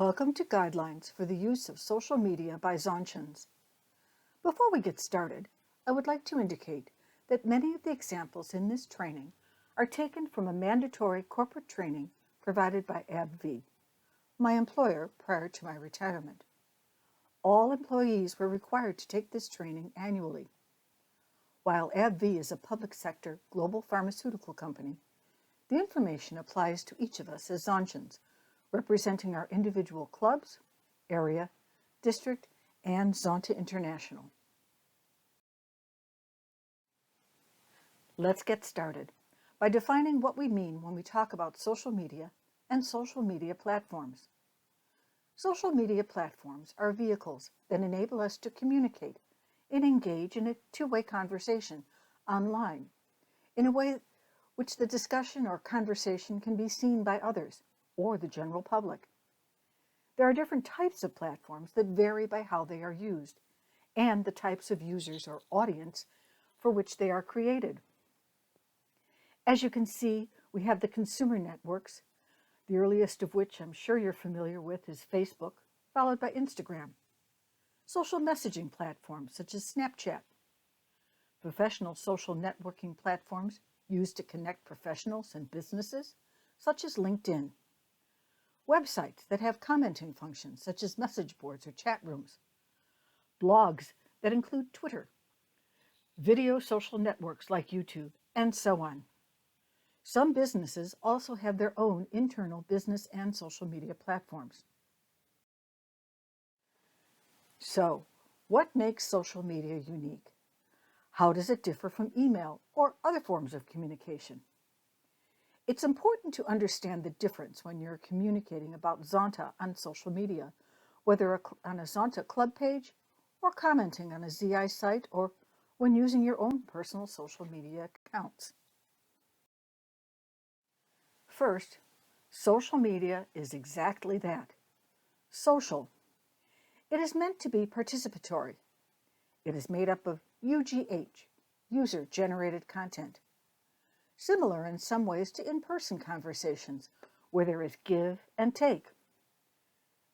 Welcome to Guidelines for the Use of Social Media by Zonchans. Before we get started, I would like to indicate that many of the examples in this training are taken from a mandatory corporate training provided by AbbVie, my employer prior to my retirement. All employees were required to take this training annually. While AbbVie is a public sector global pharmaceutical company, the information applies to each of us as Zonchans, representing our individual clubs, area, district, and Zonta International. Let's get started by defining what we mean when we talk about social media and social media platforms. Social media platforms are vehicles that enable us to communicate and engage in a two-way conversation online in a way which the discussion or conversation can be seen by others or the general public. There are different types of platforms that vary by how they are used and the types of users or audience for which they are created. As you can see, we have the consumer networks, the earliest of which I'm sure you're familiar with is Facebook, followed by Instagram. Social messaging platforms such as Snapchat. Professional social networking platforms used to connect professionals and businesses, such as LinkedIn. Websites that have commenting functions, such as message boards or chat rooms. Blogs that include Twitter. Video social networks like YouTube, and so on. Some businesses also have their own internal business and social media platforms. So, what makes social media unique? How does it differ from email or other forms of communication? It's important to understand the difference when you're communicating about Zonta on social media, whether on a Zonta club page or commenting on a ZI site or when using your own personal social media accounts. First, social media is exactly that, social. It is meant to be participatory. It is made up of UGH, user-generated content. Similar in some ways to in-person conversations, where there is give and take.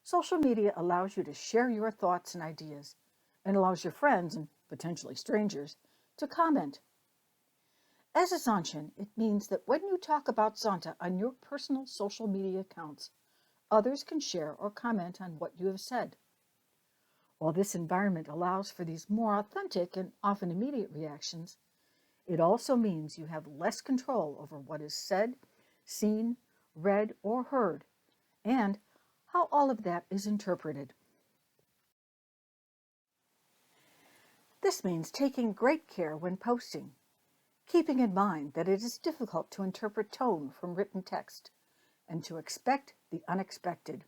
Social media allows you to share your thoughts and ideas, and allows your friends, and potentially strangers, to comment. As a Zonchan, it means that when you talk about Zonta on your personal social media accounts, others can share or comment on what you have said. While this environment allows for these more authentic and often immediate reactions, it also means you have less control over what is said, seen, read, or heard, and how all of that is interpreted. This means taking great care when posting, keeping in mind that it is difficult to interpret tone from written text, and to expect the unexpected.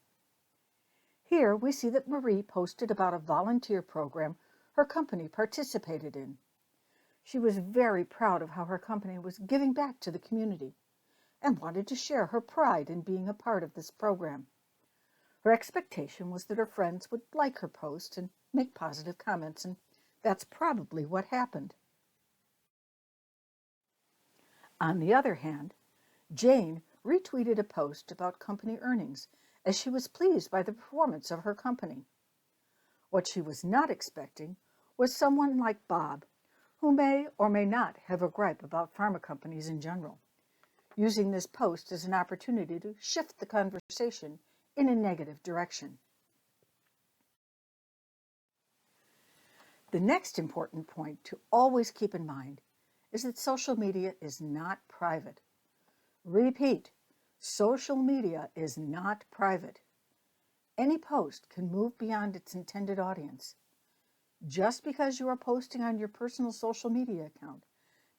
Here we see that Marie posted about a volunteer program her company participated in. She was very proud of how her company was giving back to the community and wanted to share her pride in being a part of this program. Her expectation was that her friends would like her post and make positive comments, and that's probably what happened. On the other hand, Jane retweeted a post about company earnings as she was pleased by the performance of her company. What she was not expecting was someone like Bob, who may or may not have a gripe about pharma companies in general, using this post as an opportunity to shift the conversation in a negative direction. The next important point to always keep in mind is that social media is not private. Repeat, social media is not private. Any post can move beyond its intended audience. Just because you are posting on your personal social media account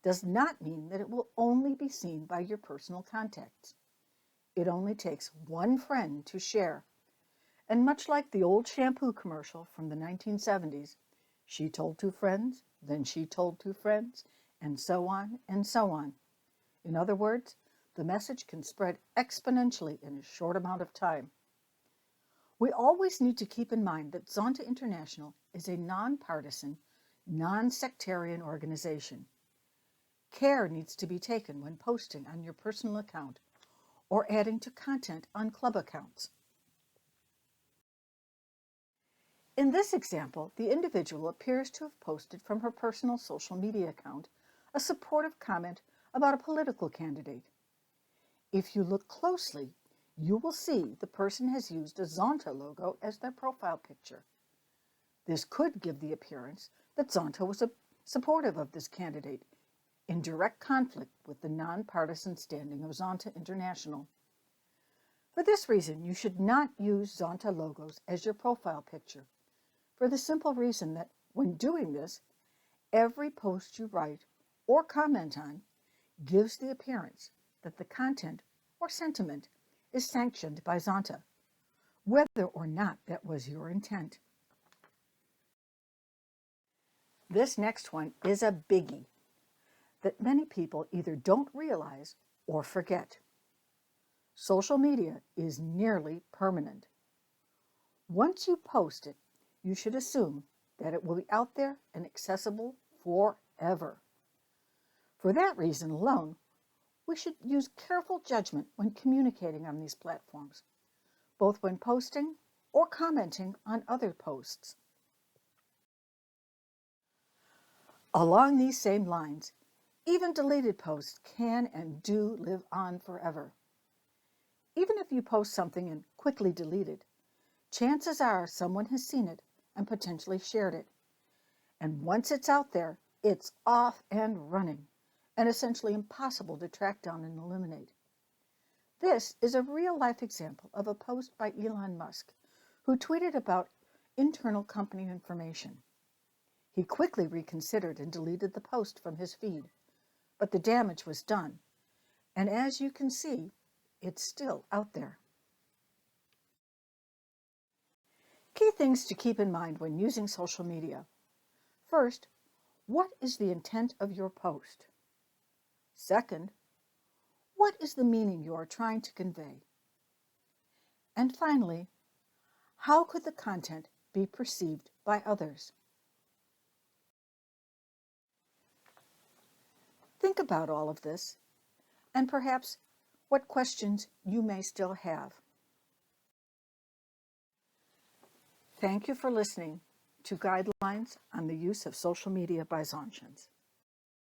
does not mean that it will only be seen by your personal contacts. It only takes one friend to share. And much like the old shampoo commercial from the 1970s, she told two friends, then she told two friends, and so on and so on. In other words, the message can spread exponentially in a short amount of time. We always need to keep in mind that Zonta International is a nonpartisan, non-sectarian organization. Care needs to be taken when posting on your personal account or adding to content on club accounts. In this example, the individual appears to have posted from her personal social media account a supportive comment about a political candidate. If you look closely, you will see the person has used a Zonta logo as their profile picture. This could give the appearance that Zonta was supportive of this candidate, in direct conflict with the nonpartisan standing of Zonta International. For this reason, you should not use Zonta logos as your profile picture, for the simple reason that when doing this, every post you write or comment on gives the appearance that the content or sentiment is sanctioned by Zonta, whether or not that was your intent. This next one is a biggie that many people either don't realize or forget. Social media is nearly permanent. Once you post it, you should assume that it will be out there and accessible forever. For that reason alone, we should use careful judgment when communicating on these platforms, both when posting or commenting on other posts. Along these same lines, even deleted posts can and do live on forever. Even if you post something and quickly delete it, chances are someone has seen it and potentially shared it. And once it's out there, it's off and running, and essentially impossible to track down and eliminate. This is a real-life example of a post by Elon Musk, who tweeted about internal company information. He quickly reconsidered and deleted the post from his feed, but the damage was done, and as you can see, it's still out there. Key things to keep in mind when using social media. First, what is the intent of your post? Second, what is the meaning you are trying to convey? And finally, how could the content be perceived by others? Think about all of this, and perhaps what questions you may still have. Thank you for listening to Guidelines on the Use of Social Media by Zontians.